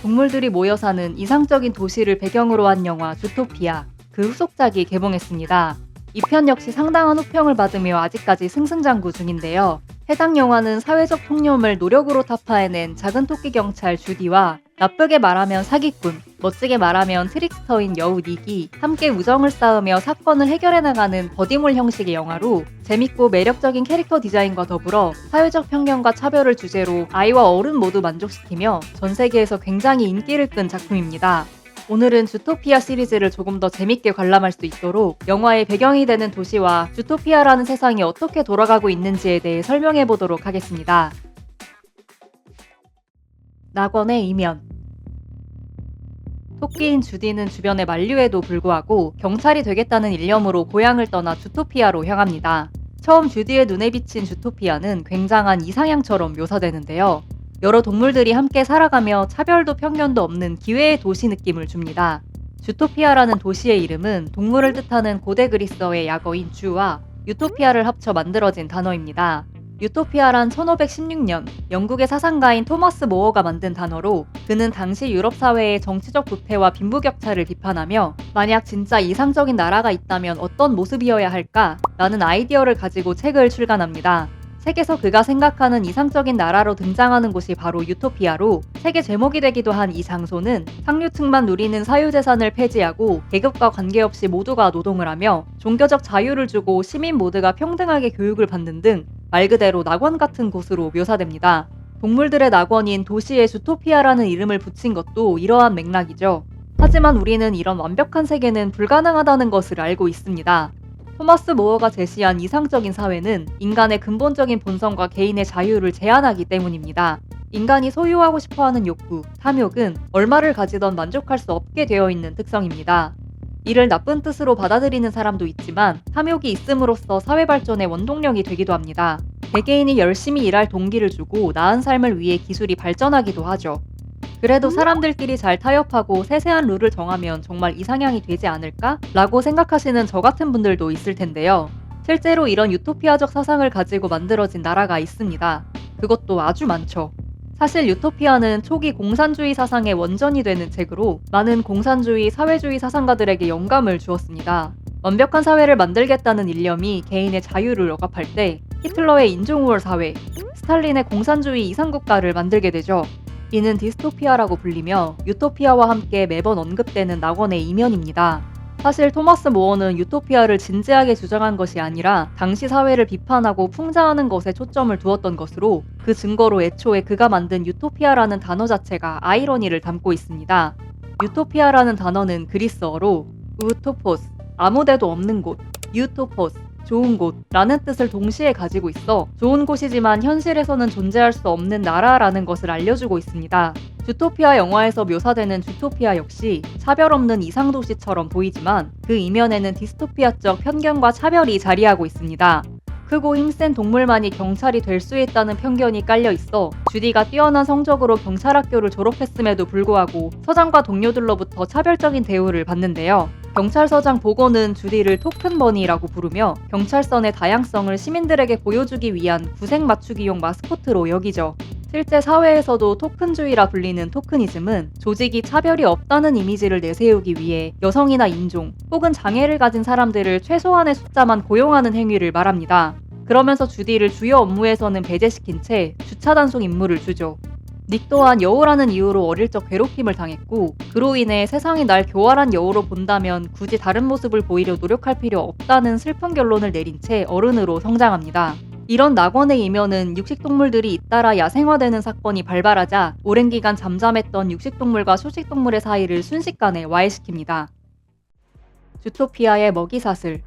동물들이 모여 사는 이상적인 도시를 배경으로 한 영화 주토피아, 그 후속작이 개봉했습니다. 이 편 역시 상당한 호평을 받으며 아직까지 승승장구 중인데요. 해당 영화는 사회적 통념을 노력으로 타파해낸 작은 토끼 경찰 주디와 나쁘게 말하면 사기꾼, 멋지게 말하면 트릭스터인 여우 닉이 함께 우정을 쌓으며 사건을 해결해 나가는 버디몰 형식의 영화로 재밌고 매력적인 캐릭터 디자인과 더불어 사회적 편견과 차별을 주제로 아이와 어른 모두 만족시키며 전 세계에서 굉장히 인기를 끈 작품입니다. 오늘은 주토피아 시리즈를 조금 더 재밌게 관람할 수 있도록 영화의 배경이 되는 도시와 주토피아라는 세상이 어떻게 돌아가고 있는지에 대해 설명해 보도록 하겠습니다. 낙원의 이면. 토끼인 주디는 주변의 만류에도 불구하고 경찰이 되겠다는 일념으로 고향을 떠나 주토피아로 향합니다. 처음 주디의 눈에 비친 주토피아는 굉장한 이상향처럼 묘사되는데요. 여러 동물들이 함께 살아가며 차별도 편견도 없는 기회의 도시 느낌을 줍니다. 주토피아라는 도시의 이름은 동물을 뜻하는 고대 그리스어의 약어인 주와 유토피아를 합쳐 만들어진 단어입니다. 유토피아란 1516년 영국의 사상가인 토머스 모어가 만든 단어로 그는 당시 유럽 사회의 정치적 부패와 빈부격차를 비판하며 만약 진짜 이상적인 나라가 있다면 어떤 모습이어야 할까? 라는 아이디어를 가지고 책을 출간합니다. 책에서 그가 생각하는 이상적인 나라로 등장하는 곳이 바로 유토피아로 책의 제목이 되기도 한 이 장소는 상류층만 누리는 사유재산을 폐지하고 계급과 관계없이 모두가 노동을 하며 종교적 자유를 주고 시민 모두가 평등하게 교육을 받는 등 말 그대로 낙원 같은 곳으로 묘사됩니다. 동물들의 낙원인 도시에 주토피아라는 이름을 붙인 것도 이러한 맥락이죠. 하지만 우리는 이런 완벽한 세계는 불가능하다는 것을 알고 있습니다. 토머스 모어가 제시한 이상적인 사회는 인간의 근본적인 본성과 개인의 자유를 제한하기 때문입니다. 인간이 소유하고 싶어하는 욕구, 탐욕은 얼마를 가지던 만족할 수 없게 되어 있는 특성입니다. 이를 나쁜 뜻으로 받아들이는 사람도 있지만 탐욕이 있음으로써 사회 발전의 원동력이 되기도 합니다. 개개인이 열심히 일할 동기를 주고 나은 삶을 위해 기술이 발전하기도 하죠. 그래도 사람들끼리 잘 타협하고 세세한 룰을 정하면 정말 이상향이 되지 않을까? 라고 생각하시는 저 같은 분들도 있을 텐데요. 실제로 이런 유토피아적 사상을 가지고 만들어진 나라가 있습니다. 그것도 아주 많죠. 사실 유토피아는 초기 공산주의 사상의 원전이 되는 책으로 많은 공산주의, 사회주의 사상가들에게 영감을 주었습니다. 완벽한 사회를 만들겠다는 일념이 개인의 자유를 억압할 때 히틀러의 인종우월 사회, 스탈린의 공산주의 이상국가를 만들게 되죠. 이는 디스토피아라고 불리며 유토피아와 함께 매번 언급되는 낙원의 이면입니다. 사실 토머스 모어는 유토피아를 진지하게 주장한 것이 아니라 당시 사회를 비판하고 풍자하는 것에 초점을 두었던 것으로 그 증거로 애초에 그가 만든 유토피아라는 단어 자체가 아이러니를 담고 있습니다. 유토피아라는 단어는 그리스어로 우토포스, 아무데도 없는 곳, 유토포스, 좋은 곳라는 뜻을 동시에 가지고 있어 좋은 곳이지만 현실에서는 존재할 수 없는 나라라는 것을 알려주고 있습니다. 주토피아 영화에서 묘사되는 주토피아 역시 차별 없는 이상도시처럼 보이지만 그 이면에는 디스토피아적 편견과 차별이 자리하고 있습니다. 크고 힘센 동물만이 경찰이 될 수 있다는 편견이 깔려 있어 주디가 뛰어난 성적으로 경찰학교를 졸업했음에도 불구하고 서장과 동료들로부터 차별적인 대우를 받는데요. 경찰서장 보고는 주디를 토큰버니라고 부르며 경찰서 내 다양성을 시민들에게 보여주기 위한 구색 맞추기용 마스코트로 여기죠. 실제 사회에서도 토큰주의라 불리는 토크니즘은 조직이 차별이 없다는 이미지를 내세우기 위해 여성이나 인종 혹은 장애를 가진 사람들을 최소한의 숫자만 고용하는 행위를 말합니다. 그러면서 주디를 주요 업무에서는 배제시킨 채 주차 단속 임무를 주죠. 닉 또한 여우라는 이유로 어릴 적 괴롭힘을 당했고 그로 인해 세상이 날 교활한 여우로 본다면 굳이 다른 모습을 보이려 노력할 필요 없다는 슬픈 결론을 내린 채 어른으로 성장합니다. 이런 낙원의 이면은 육식동물들이 잇따라 야생화되는 사건이 발발하자 오랜 기간 잠잠했던 육식동물과 초식동물의 사이를 순식간에 와해시킵니다. 주토피아의 먹이사슬.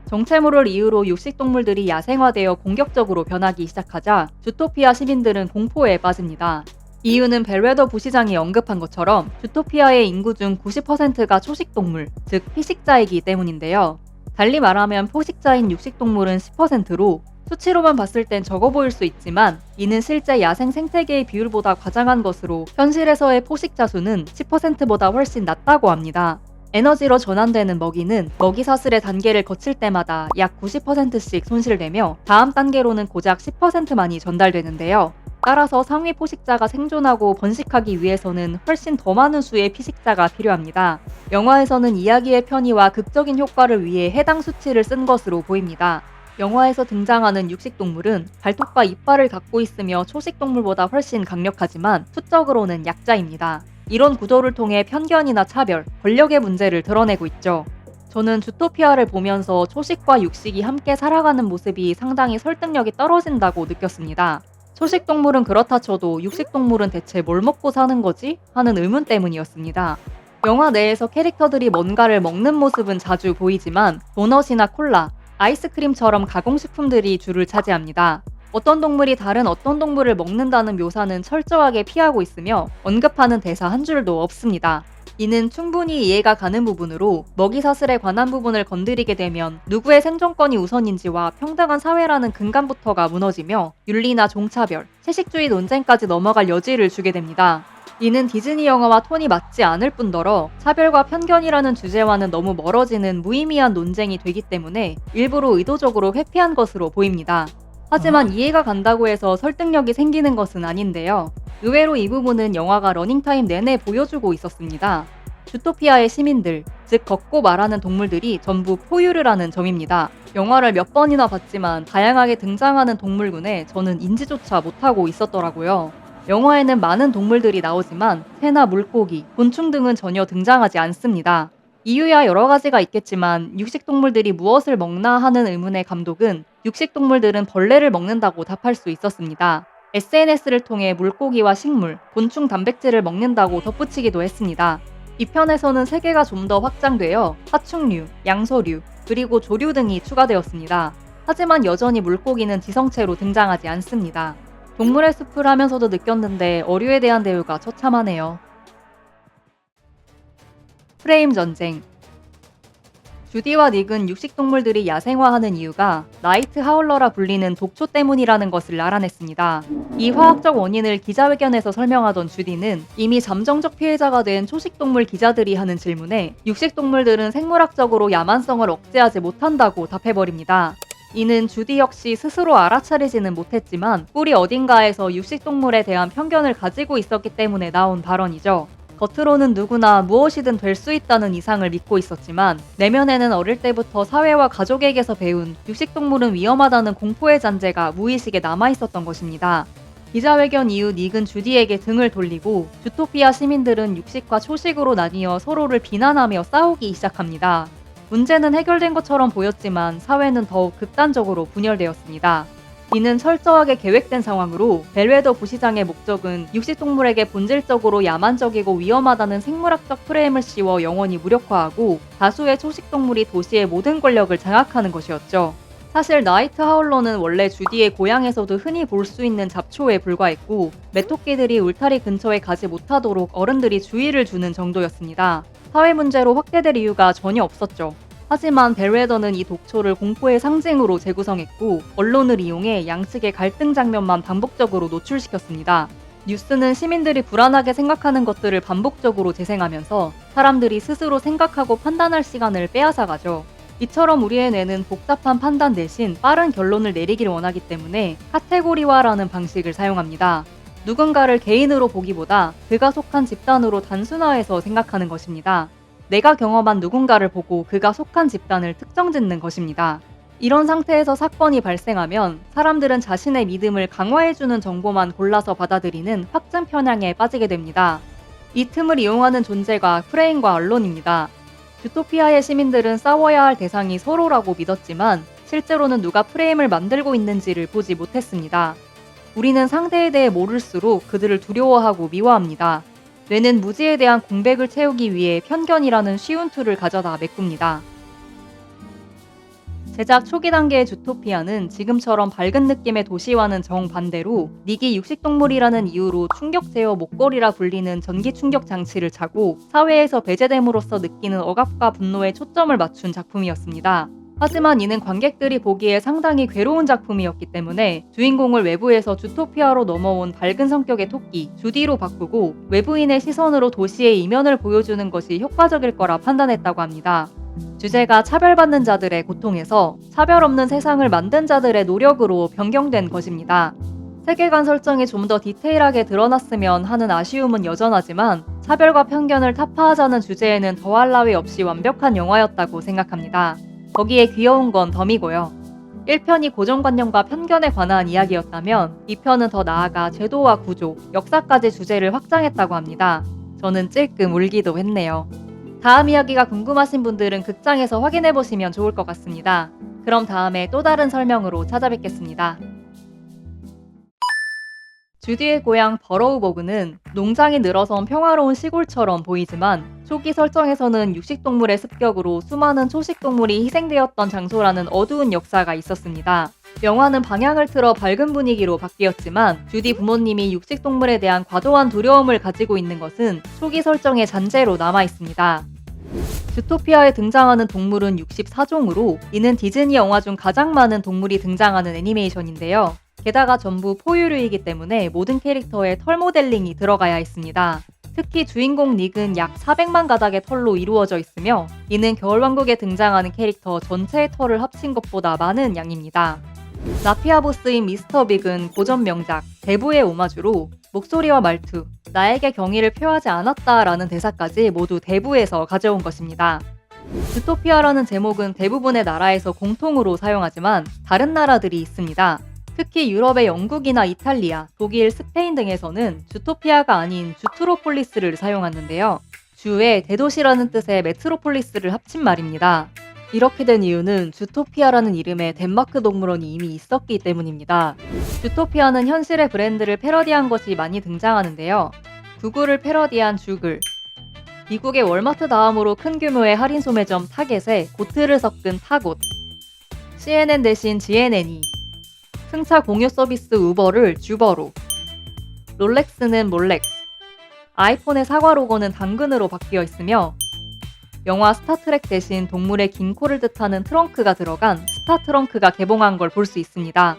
정체모를 이유로 육식동물들이 야생화되어 공격적으로 변하기 시작하자 주토피아 시민들은 공포에 빠집니다. 이유는 벨웨더 부시장이 언급한 것처럼 주토피아의 인구 중 90%가 초식동물, 즉 피식자이기 때문인데요. 달리 말하면 포식자인 육식동물은 10%로 수치로만 봤을 땐 적어 보일 수 있지만 이는 실제 야생 생태계의 비율보다 과장한 것으로 현실에서의 포식자 수는 10%보다 훨씬 낮다고 합니다. 에너지로 전환되는 먹이는 먹이 사슬의 단계를 거칠 때마다 약 90%씩 손실되며 다음 단계로는 고작 10%만이 전달되는데요. 따라서 상위 포식자가 생존하고 번식하기 위해서는 훨씬 더 많은 수의 피식자가 필요합니다. 영화에서는 이야기의 편의와 극적인 효과를 위해 해당 수치를 쓴 것으로 보입니다. 영화에서 등장하는 육식동물은 발톱과 이빨을 갖고 있으며 초식동물보다 훨씬 강력하지만 수적으로는 약자입니다. 이런 구조를 통해 편견이나 차별, 권력의 문제를 드러내고 있죠. 저는 주토피아를 보면서 초식과 육식이 함께 살아가는 모습이 상당히 설득력이 떨어진다고 느꼈습니다. 초식동물은 그렇다 쳐도 육식동물은 대체 뭘 먹고 사는 거지? 하는 의문 때문이었습니다. 영화 내에서 캐릭터들이 뭔가를 먹는 모습은 자주 보이지만 도넛이나 콜라, 아이스크림처럼 가공식품들이 줄을 차지합니다. 어떤 동물이 다른 어떤 동물을 먹는다는 묘사는 철저하게 피하고 있으며 언급하는 대사 한 줄도 없습니다. 이는 충분히 이해가 가는 부분으로 먹이 사슬에 관한 부분을 건드리게 되면 누구의 생존권이 우선인지와 평등한 사회라는 근간부터가 무너지며 윤리나 종차별, 채식주의 논쟁까지 넘어갈 여지를 주게 됩니다. 이는 디즈니 영화와 톤이 맞지 않을 뿐더러 차별과 편견이라는 주제와는 너무 멀어지는 무의미한 논쟁이 되기 때문에 일부러 의도적으로 회피한 것으로 보입니다. 하지만 이해가 간다고 해서 설득력이 생기는 것은 아닌데요. 의외로 이 부분은 영화가 러닝타임 내내 보여주고 있었습니다. 주토피아의 시민들, 즉 걷고 말하는 동물들이 전부 포유를 하는 점입니다. 영화를 몇 번이나 봤지만 다양하게 등장하는 동물군에 저는 인지조차 못하고 있었더라고요. 영화에는 많은 동물들이 나오지만 새나 물고기, 곤충 등은 전혀 등장하지 않습니다. 이유야 여러 가지가 있겠지만 육식동물들이 무엇을 먹나 하는 의문의 감독은 육식동물들은 벌레를 먹는다고 답할 수 있었습니다. SNS를 통해 물고기와 식물, 곤충 단백질을 먹는다고 덧붙이기도 했습니다. 이 편에서는 세계가 좀 더 확장되어 파충류, 양서류, 그리고 조류 등이 추가되었습니다. 하지만 여전히 물고기는 지성체로 등장하지 않습니다. 동물의 숲을 하면서도 느꼈는데 어류에 대한 대우가 처참하네요. 프레임 전쟁. 주디와 닉은 육식동물들이 야생화하는 이유가 나이트 하울러라 불리는 독초 때문이라는 것을 알아냈습니다. 이 화학적 원인을 기자회견에서 설명하던 주디는 이미 잠정적 피해자가 된 초식동물 기자들이 하는 질문에 육식동물들은 생물학적으로 야만성을 억제하지 못한다고 답해버립니다. 이는 주디 역시 스스로 알아차리지는 못했지만 뿌리 어딘가에서 육식동물에 대한 편견을 가지고 있었기 때문에 나온 발언이죠. 겉으로는 누구나 무엇이든 될 수 있다는 이상을 믿고 있었지만 내면에는 어릴 때부터 사회와 가족에게서 배운 육식동물은 위험하다는 공포의 잔재가 무의식에 남아있었던 것입니다. 기자회견 이후 닉은 주디에게 등을 돌리고 주토피아 시민들은 육식과 초식으로 나뉘어 서로를 비난하며 싸우기 시작합니다. 문제는 해결된 것처럼 보였지만 사회는 더욱 극단적으로 분열되었습니다. 이는 철저하게 계획된 상황으로 벨웨더 부시장의 목적은 육식동물에게 본질적으로 야만적이고 위험하다는 생물학적 프레임을 씌워 영원히 무력화하고 다수의 초식동물이 도시의 모든 권력을 장악하는 것이었죠. 사실 나이트 하울러는 원래 주디의 고향에서도 흔히 볼 수 있는 잡초에 불과했고 메토끼들이 울타리 근처에 가지 못하도록 어른들이 주의를 주는 정도였습니다. 사회 문제로 확대될 이유가 전혀 없었죠. 하지만 벨웨더는 이 독초를 공포의 상징으로 재구성했고 언론을 이용해 양측의 갈등 장면만 반복적으로 노출시켰습니다. 뉴스는 시민들이 불안하게 생각하는 것들을 반복적으로 재생하면서 사람들이 스스로 생각하고 판단할 시간을 빼앗아가죠. 이처럼 우리의 뇌는 복잡한 판단 대신 빠른 결론을 내리길 원하기 때문에 카테고리화라는 방식을 사용합니다. 누군가를 개인으로 보기보다 그가 속한 집단으로 단순화해서 생각하는 것입니다. 내가 경험한 누군가를 보고 그가 속한 집단을 특정짓는 것입니다. 이런 상태에서 사건이 발생하면 사람들은 자신의 믿음을 강화해주는 정보만 골라서 받아들이는 확증 편향에 빠지게 됩니다. 이 틈을 이용하는 존재가 프레임과 언론입니다. 주토피아의 시민들은 싸워야 할 대상이 서로라고 믿었지만 실제로는 누가 프레임을 만들고 있는지를 보지 못했습니다. 우리는 상대에 대해 모를수록 그들을 두려워하고 미워합니다. 뇌는 무지에 대한 공백을 채우기 위해 편견이라는 쉬운 툴을 가져다 메꿉니다. 제작 초기 단계의 주토피아는 지금처럼 밝은 느낌의 도시와는 정반대로 닉이 육식동물이라는 이유로 충격 제어 목걸이라 불리는 전기 충격 장치를 차고 사회에서 배제됨으로써 느끼는 억압과 분노에 초점을 맞춘 작품이었습니다. 하지만 이는 관객들이 보기에 상당히 괴로운 작품이었기 때문에 주인공을 외부에서 주토피아로 넘어온 밝은 성격의 토끼 주디로 바꾸고 외부인의 시선으로 도시의 이면을 보여주는 것이 효과적일 거라 판단했다고 합니다. 주제가 차별받는 자들의 고통에서 차별 없는 세상을 만든 자들의 노력으로 변경된 것입니다. 세계관 설정이 좀 더 디테일하게 드러났으면 하는 아쉬움은 여전하지만 차별과 편견을 타파하자는 주제에는 더할 나위 없이 완벽한 영화였다고 생각합니다. 거기에 귀여운 건 덤이고요. 1편이 고정관념과 편견에 관한 이야기였다면 2편은 더 나아가 제도와 구조, 역사까지 주제를 확장했다고 합니다. 저는 찔끔 울기도 했네요. 다음 이야기가 궁금하신 분들은 극장에서 확인해보시면 좋을 것 같습니다. 그럼 다음에 또 다른 설명으로 찾아뵙겠습니다. 주디의 고향 버러우버그는 농장이 늘어선 평화로운 시골처럼 보이지만 초기 설정에서는 육식동물의 습격으로 수많은 초식동물이 희생되었던 장소라는 어두운 역사가 있었습니다. 영화는 방향을 틀어 밝은 분위기로 바뀌었지만 주디 부모님이 육식동물에 대한 과도한 두려움을 가지고 있는 것은 초기 설정의 잔재로 남아있습니다. 주토피아에 등장하는 동물은 64종으로 이는 디즈니 영화 중 가장 많은 동물이 등장하는 애니메이션인데요. 게다가 전부 포유류이기 때문에 모든 캐릭터에 털 모델링이 들어가야 했습니다. 특히 주인공 닉은 약 400만 가닥의 털로 이루어져 있으며 이는 겨울왕국에 등장하는 캐릭터 전체의 털을 합친 것보다 많은 양입니다. 마피아 보스인 미스터 빅은 고전 명작 대부의 오마주로 목소리와 말투, 나에게 경의를 표하지 않았다라는 대사까지 모두 대부에서 가져온 것입니다. 주토피아라는 제목은 대부분의 나라에서 공통으로 사용하지만 다른 나라들이 있습니다. 특히 유럽의 영국이나 이탈리아, 독일, 스페인 등에서는 주토피아가 아닌 주트로폴리스를 사용하는데요. 주의 대도시라는 뜻의 메트로폴리스를 합친 말입니다. 이렇게 된 이유는 주토피아라는 이름의 덴마크 동물원이 이미 있었기 때문입니다. 주토피아는 현실의 브랜드를 패러디한 것이 많이 등장하는데요. 구글을 패러디한 주글, 미국의 월마트 다음으로 큰 규모의 할인 소매점 타겟에 고트를 섞은 타곳, CNN 대신 GNN이, 승차 공유 서비스 우버를 주버로, 롤렉스는 몰렉스, 아이폰의 사과 로고는 당근으로 바뀌어 있으며 영화 스타트렉 대신 동물의 긴 코를 뜻하는 트렁크가 들어간 스타트렁크가 개봉한 걸 볼 수 있습니다.